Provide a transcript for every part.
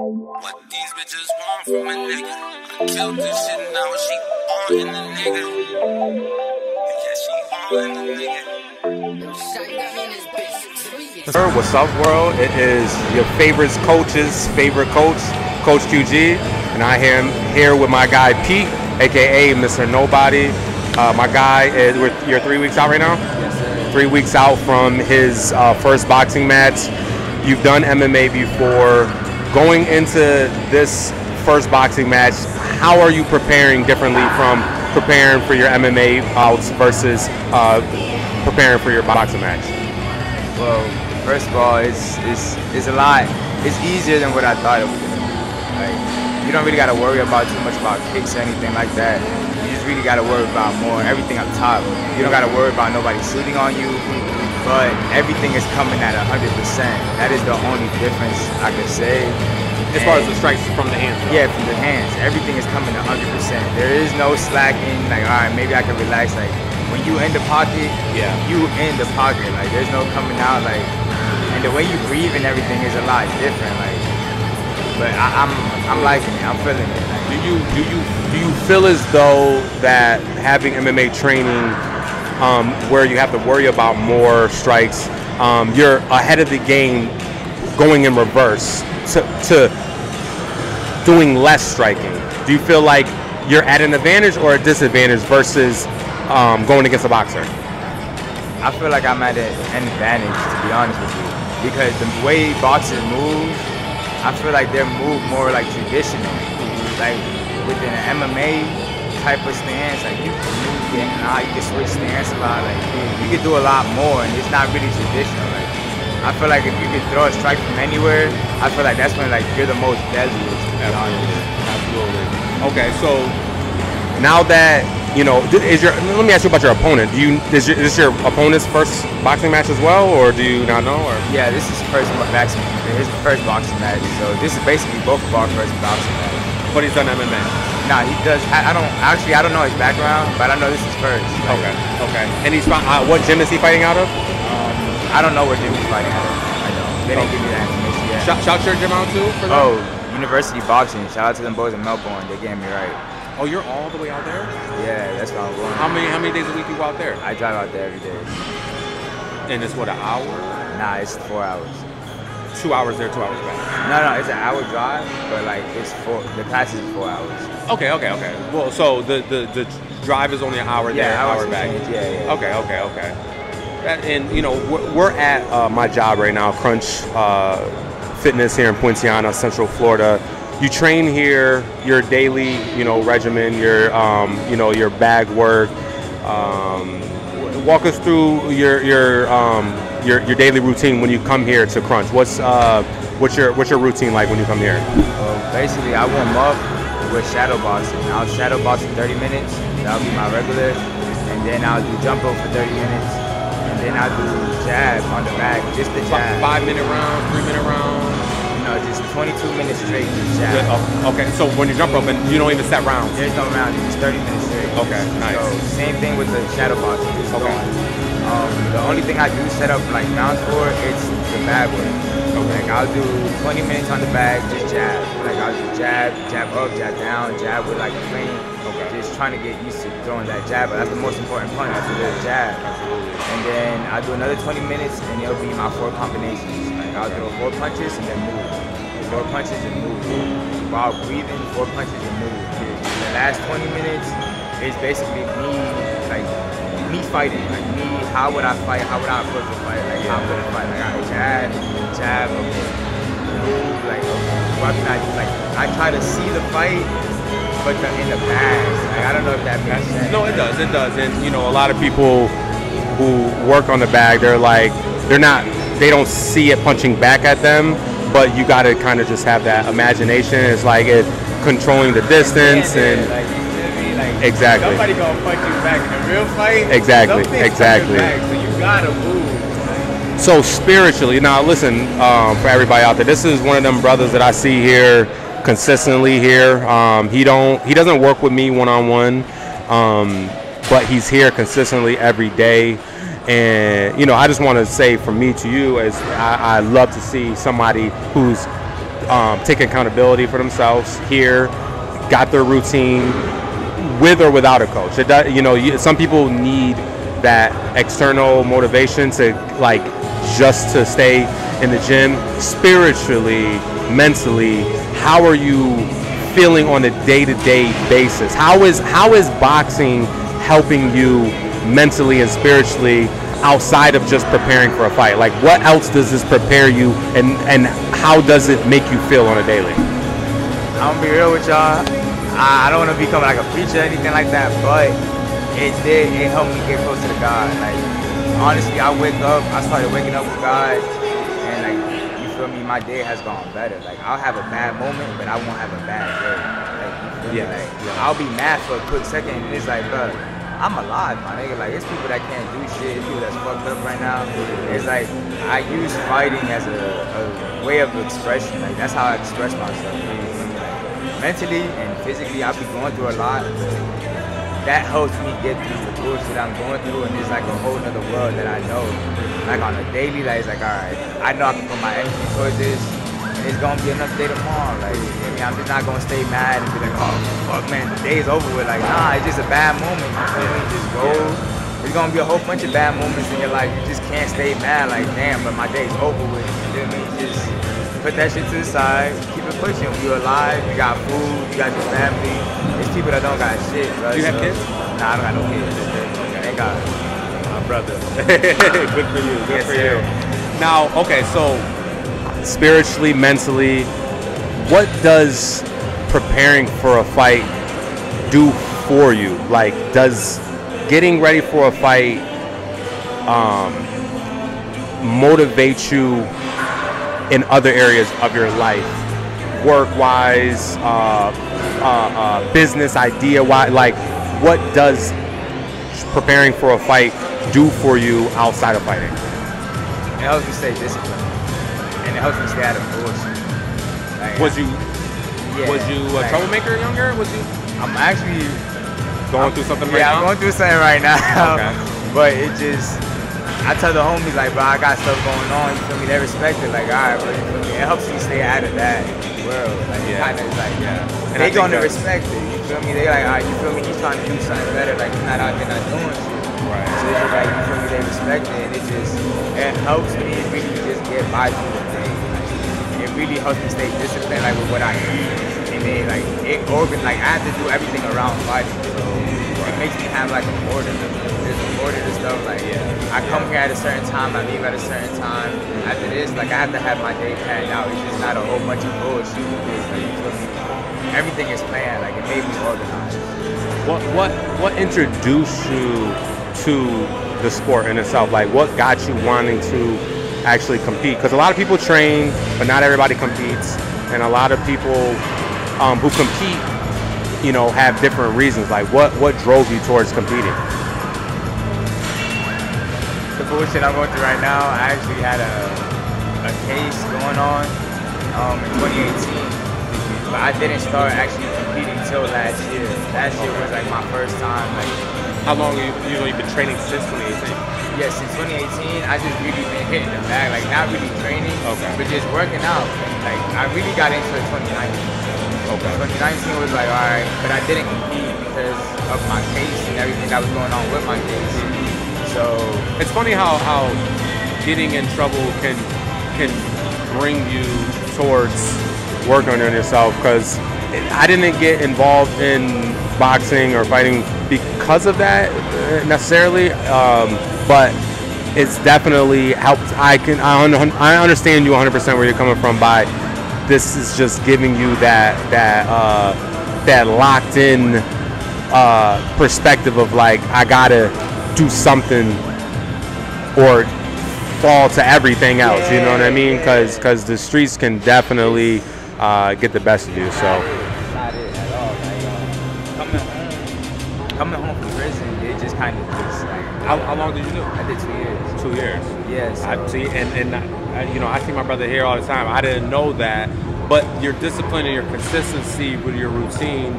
What these bitches want from a nigga? I killed this shit, now she on in the nigga. Yeah, she on in the nigga. What's up, world? It is your favorite coach's favorite coach, Coach QG, and I am here with my guy Pete, aka Mr. Nobody. My guy is, you're 3 weeks out right now? Yes, sir. 3 weeks out from his first boxing match. You've done MMA before. Going into this first boxing match, how are you preparing differently from preparing for your MMA bouts versus preparing for your boxing match? Well, first of all, it's a lot. It's easier than what I thought it would be. Like, you don't really got to worry about too much about kicks or anything like that. You just really got to worry about more everything up top. You don't got to worry about nobody shooting on you, but everything is coming at 100%. That is the only difference I could say. As far as the strikes from the hands? Yeah, from the hands. Everything is coming 100%. There is no slacking. Like, all right, maybe I can relax. Like, when you in the pocket, yeah, you in the pocket. Like, there's no coming out. Like, and the way you breathe and everything is a lot different. Like, but I'm liking it. I'm feeling it. Like, do you feel as though that having MMA training, where you have to worry about more strikes, you're ahead of the game, going in reverse to doing less striking? Do you feel like you're at an advantage or a disadvantage versus going against a boxer? I feel like I'm at an advantage, to be honest with you, because the way boxers move, I feel like they move more like traditional. Like within an MMA type of stance, like you can move in and out, you can switch stance a lot, like you can do a lot more, and it's not really traditional. Like, I feel like if you could throw a strike from anywhere, I feel like that's when like you're the most deadliest, to be honest. Absolutely. Okay, so now that you know, let me ask you about your opponent. Is this your opponent's first boxing match as well, or do you not know? Or? Yeah, this is his first boxing match. So this is basically both of our first boxing match. But he's done MMA. Nah, he does. I don't know his background, but I know this is first. Like, okay. And he's what gym is he fighting out of? I don't know where gym he's fighting out of. I don't. They didn't give me that information yet. Shout your gym out too for them? Oh, University Boxing. Shout out to them boys in Melbourne. They getting me right. Oh, you're all the way out there? Yeah, that's where I'm going. How many days a week you go out there? I drive out there every day. And it's what, an hour? Nah, it's 4 hours. 2 hours there, 2 hours back. No, it's an hour drive, but like the class is 4 hours. Okay. Well, so the drive is only an hour there, an hour back. Yeah. Okay. And you know, we're at my job right now, Crunch Fitness here in Poinciana, Central Florida. You train here, your daily, regimen, your, your bag work. Walk us through your daily routine when you come here to Crunch. What's your routine like when you come here? Well, basically, I warm up with shadow boxing. I'll shadow box for 30 minutes. That'll be my regular, and then I'll do jump rope for 30 minutes, and then I'll do jab on the back, just the jab. 5-minute round, 3-minute round. Just 22 minutes straight, just jab. Okay, so when you jump rope, and you don't even set rounds? There's no rounds, it's 30 minutes straight. Okay, nice. So same thing with the shadow boxing. Okay. The only thing I do set up like rounds for, it's the bag work. Okay. Like I'll do 20 minutes on the bag, just jab. Like I'll do jab up, jab down, jab with like a feint. Okay. Just trying to get used to throwing that jab, but that's the most important punch, that's the jab. Absolutely. And then I'll do another 20 minutes, and it'll be my 4 combinations. Like I'll do 4 punches and then move. 4 punches and move. While breathing, 4 punches and move. The last 20 minutes is basically me fighting. Like me, how would I fight? How would I approach the fight? Like how would I fight? Like I jab, okay, move, like okay, what can I do? Like I try to see the fight, but in the bags. Like I don't know if that makes sense. No, it does. And a lot of people who work on the bag, they don't see it punching back at them. But you got to kind of just have that imagination. It's like controlling the distance and like, you feel me? Like, exactly. Nobody gonna punch you back in a real fight. Exactly. Back, so you gotta move. So spiritually, now listen, for everybody out there, this is one of them brothers that I see here consistently here. He doesn't work with me one-on-one, but he's here consistently every day. And I just want to say from me to you is I love to see somebody who's take accountability for themselves here, got their routine with or without a coach. It does, you know, some people need that external motivation to like just to stay in the gym. Spiritually, mentally, how are you feeling on a day-to-day basis? How is boxing helping you mentally and spiritually outside of just preparing for a fight? Like, what else does this prepare you, and how does it make you feel on a daily? I'm gonna be real with y'all. I don't want to become like a preacher or anything like that, but it helped me get closer to God. Like, honestly, I started waking up with God, and like, you feel me, my day has gone better. Like, I'll have a bad moment, but I won't have a bad day. Like, you feel me? Like, I'll be mad for a quick second, and it's like, bro, I'm alive, my nigga. Like, it's people that can't do shit, it's people that's fucked up right now. It's like, I use fighting as a way of expression. Like, that's how I express myself. You feel me? Like, mentally and physically, I'll be going through a lot. That helps me get through the bullshit I'm going through, and it's like a whole nother world that I know. Like, on a daily, like, it's like, alright, I know I can put my energy towards this, and it's gonna be another day tomorrow. Like, you know what I mean? I'm just not gonna stay mad and be like, oh, fuck, man, the day's over with. Like, nah, it's just a bad moment. You feel me? Just go. There's gonna be a whole bunch of bad moments in your life. You just can't stay mad. Like, damn, but my day's over with. You feel me? Just put that shit to the side, keep it pushing. You're alive, you got food, you got your family. There's people that don't got shit, bro. Do you have kids? Nah, I don't got no kids. Thank God. My brother. Good for you. Good for you. Now, okay, so spiritually, mentally, what does preparing for a fight do for you? Like, does getting ready for a fight motivate you in other areas of your life, work-wise, business idea-wise? Like, what does preparing for a fight do for you outside of fighting? It helps me stay disciplined, and it helps me stay out of bullshit. Like, was you a troublemaker younger? I'm actually going through something right now? Yeah, I'm going through something right now. Okay. But it just, I tell the homies, like, bro, I got stuff going on, you feel me? They respect it, like, alright, bro, you feel me? It helps me stay out of that world. Like, kind of like, and they gonna respect it, you feel me? They like, alright, you feel me? He's trying to do something better, like, he's not out there not doing shit. Right. So it's just like, you feel me? They respect it, and it helps me really just get by through the day. Like, it really helps me stay disciplined, like, with what I eat. And then, like, I have to do everything around fighting, so it makes me have, like, a order. There's an order to stuff, like, I come here at a certain time, I leave at a certain time. After this, like, I have to have my day planned out. It's just not a whole bunch of bullshit. Like, you feel me? Everything is planned, like, it made me organized. What introduced you to the sport in itself? Like, what got you wanting to actually compete? Because a lot of people train, but not everybody competes, and a lot of people who compete, you know, have different reasons. Like, what drove you towards competing? The bullshit I'm going through right now, I actually had a case going on in 2018, but I didn't start actually competing till last year. Last year was like my first time. Like, how long have you been training since 2018? Yeah, since 2018, I just really been hitting the bag, like not really training, but just working out. Like, I really got into it 2019. 2019 was like, alright, but I didn't compete because of my case and everything that was going on with my case. So it's funny how getting in trouble can bring you towards working on yourself, because I didn't get involved in boxing or fighting because of that necessarily, but it's definitely helped. I understand you 100% where you're coming from. By this is just giving you that locked in perspective of like, I gotta do something or fall to everything else. You know what I mean? Because the streets can definitely get the best of you. So. Not it at all. Like, coming home from prison, it just kind of just like. How long did you do? I did 2 years. 2 years. Yes. I see, and you know, I see my brother here all the time. I didn't know that, but your discipline and your consistency with your routine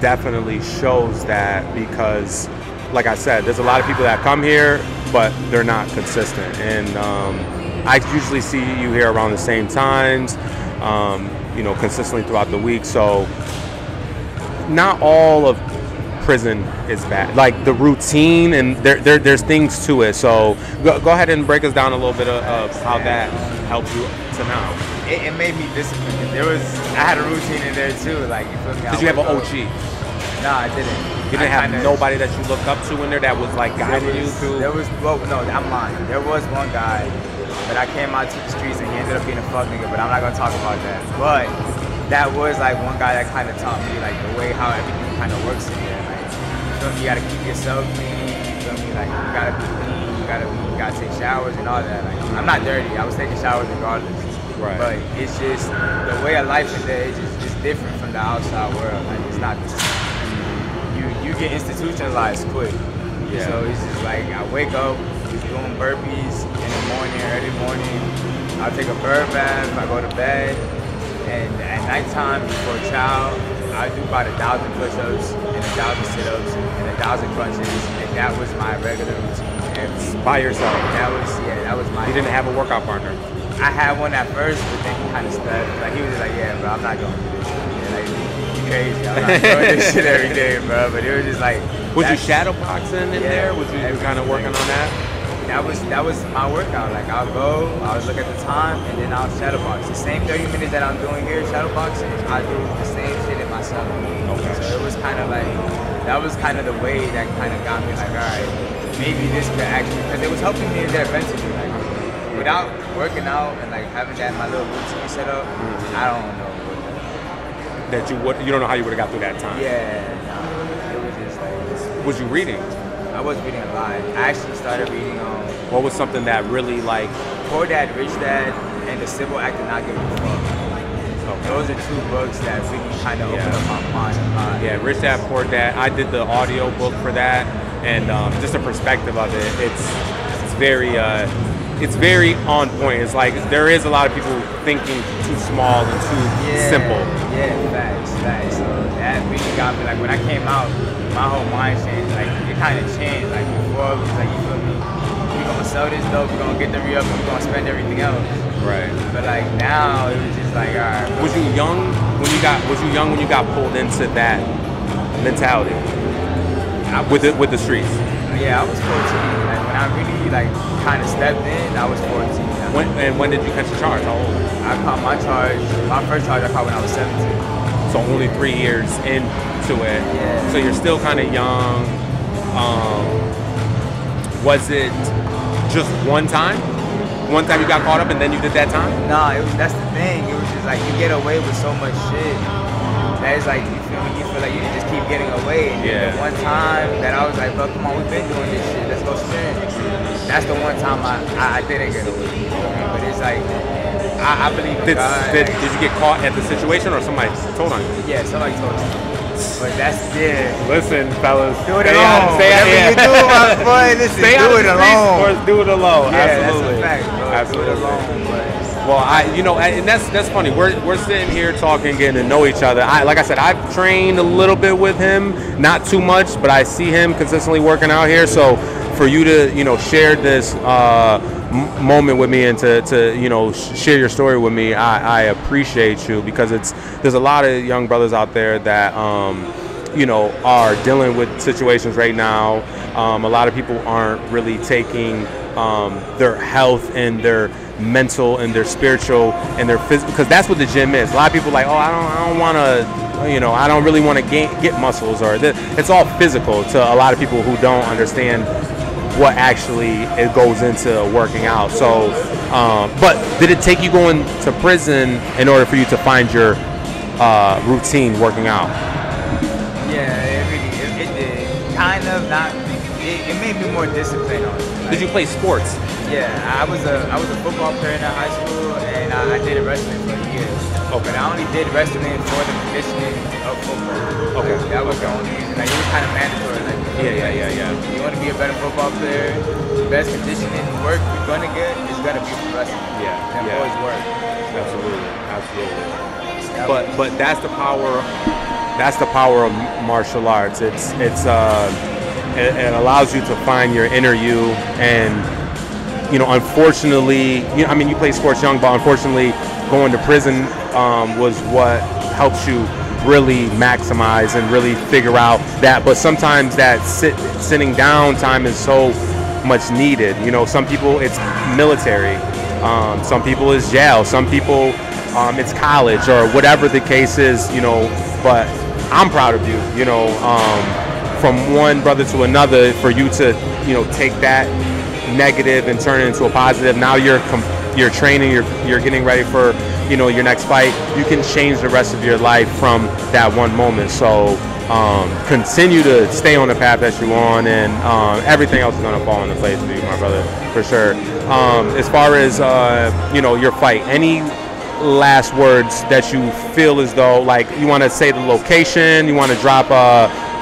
definitely shows that, because, like I said, there's a lot of people that come here, but they're not consistent. And I usually see you here around the same times. consistently throughout the week. So not all of prison is bad. Like the routine, and there's things to it. So go ahead and break us down a little bit of how that helped you to now. It made me disciplined. I had a routine in there too. Like, you feel me? Did you have an OG? No, I didn't. You didn't have nobody that you looked up to in there that was like guiding you through? I'm lying. There was one guy that I came out to the streets and he ended up being a fuck nigga, but I'm not gonna talk about that. But that was like one guy that kind of taught me like the way how everything kind of works in there. Like, you feel me? You gotta keep yourself clean. You feel me? Like, you gotta be clean. You gotta take showers and all that. Like, I'm not dirty. I was taking showers regardless. Right. But it's just the way of life in there is just different from the outside world. Like, it's not the same. You get institutionalized quick. Yeah. So it's just like I wake up, doing burpees in the morning, early morning. I'll take a bird bath, I go to bed, and at nighttime before chow, I do about 1,000 push-ups and 1,000 sit-ups and 1,000 crunches, and that was my regular routine. By yourself? That was my. You didn't have a workout partner? I had one at first, but then he kind of stuck. Like, he was just like, yeah, bro, I'm not going to do this shit. Yeah, like, you crazy. I'm not doing this shit every day, bro. But it was just like. Was you shadow boxing in there? Was you kind of working on that? That was my workout. Like, I'll look at the time, and then I'll shadow box. The same 30 minutes that I'm doing here, shadow boxing, I do the same shit in myself. Okay. So it was kind of like, that was kind of the way that kind of got me like, all right, maybe this could actually, because it was helping me in there mentally. Like, without working out and like having that my little routine set up, I don't know. You don't know how you would have got through that time. Yeah, no, it was just like. Was you reading? I was reading a lot. I actually started reading what was something that really like Poor Dad, Rich Dad, and The Civil Act of Not Giving a Fuck. Okay. Those are two books that really kind of opened up my mind a lot. Yeah, Rich Dad, Poor Dad. I did the audio book for that, and just the perspective of it, it's very on point. It's like there is a lot of people thinking too small and too simple. Yeah, facts. So that really got me. Like, when I came out, my whole mind changed. Like, it kind of changed. Like, before it was like, you feel me? We're gonna sell this dope. We're gonna get the re-up. We're gonna spend everything else. Right. But like now, it was just like, all right. Was you young when you got pulled into that mentality with the streets? Yeah, I was 14. Like, when I really like kind of stepped in, I was 14. When did you catch the charge? How old? I caught my first charge I caught when I was 17. So only 3 years into it. Yeah. So you're still kind of young. Was it just one time? One time you got caught up and then you did that time? Nah, that's the thing. It was just like you get away with so much shit. That is like, you feel like you can just keep getting away. And the one time that I was like, bro, come on, we've been doing this shit. Let's go spin. That's the one time I didn't get away. But it's like, I believe in God. Did you get caught at the situation or somebody told on you? Yeah, somebody told me. But that's Listen, fellas. Do it alone. Whatever you do, my boy, listen, do it alone. Or do it alone. Yeah, absolutely. That's a fact, bro. Absolutely. Do it alone. Well, and that's funny. We're sitting here talking, getting to know each other. Like I said, I've trained a little bit with him, not too much, but I see him consistently working out here. So for you to, share this moment with me and to share your story with me, I appreciate you, because there's a lot of young brothers out there that are dealing with situations right now. A lot of people aren't really taking their health and their mental and their spiritual and their physical, because that's what the gym is. A lot of people are like, I don't want to, I don't really want to get muscles, or it's all physical to a lot of people who don't understand what actually it goes into working out. So, but did it take you going to prison in order for you to find your routine working out? Yeah, it did. Kind of, not. It made me more disciplined on it. Like, did you play sports? Yeah, I was a football player in high school, and I did wrestling for a year. Okay. But I only did wrestling for the conditioning of football. Okay. Like, that was the only reason. Like, it was kind of mandatory. Like, Yeah. You want to be a better football player, the best conditioning work you're gonna get is gonna be from wrestling. Yeah. And boys work. Absolutely. But that's the power. That's the power of martial arts. It allows you to find your inner you, and unfortunately, you play sports young, but unfortunately, going to prison was what helps you really maximize and really figure out that. But sometimes that sitting down time is so much needed. You know, some people it's military, some people it's jail, some people it's college or whatever the case is. You know, but I'm proud of you. You know, from one brother to another, for you to take that negative and turn it into a positive. Now you're training, you're getting ready for your next fight. You can change the rest of your life from that one moment. So continue to stay on the path that you're on, and everything else is going to fall into place for you, my brother, for sure. As far as your fight, any last words that you feel as though, like, you want to say the location, you want to drop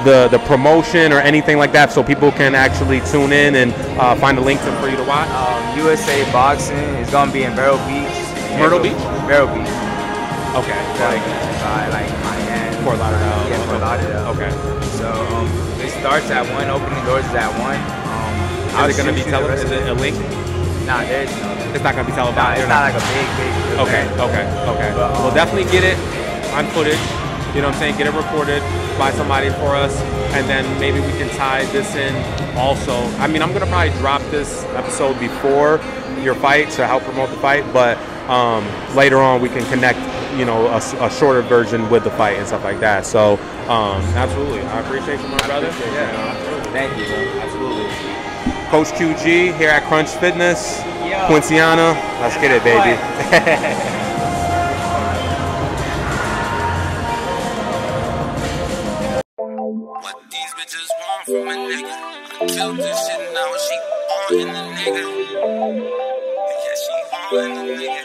the promotion or anything like that, so people can actually tune in and find a link for you to watch? USA Boxing is gonna be in Vero Beach. Myrtle Beach? Vero Beach. Okay. Like Miami. Fort Lauderdale. Yeah, Fort Lauderdale. Okay. So it starts at 1. Opening doors is at 1. Is it gonna be televised? Is it a link? Nah, there's no. It's not gonna be televised. Nah, it's not like a big. Okay. But, we'll definitely get it on footage. You know what I'm saying? Get it recorded by somebody for us, and then maybe we can tie this in also. I mean, I'm going to probably drop this episode before your fight to help promote the fight, but later on we can connect, a shorter version with the fight and stuff like that. So, absolutely. I appreciate you, my brother. Yeah, absolutely. Thank you, bro. Absolutely. Coach QG here at Crunch Fitness, Quincyana. Let's get it, baby. From a nigga, I killed this shit, now she on in the nigga. Yeah, she on in the nigga.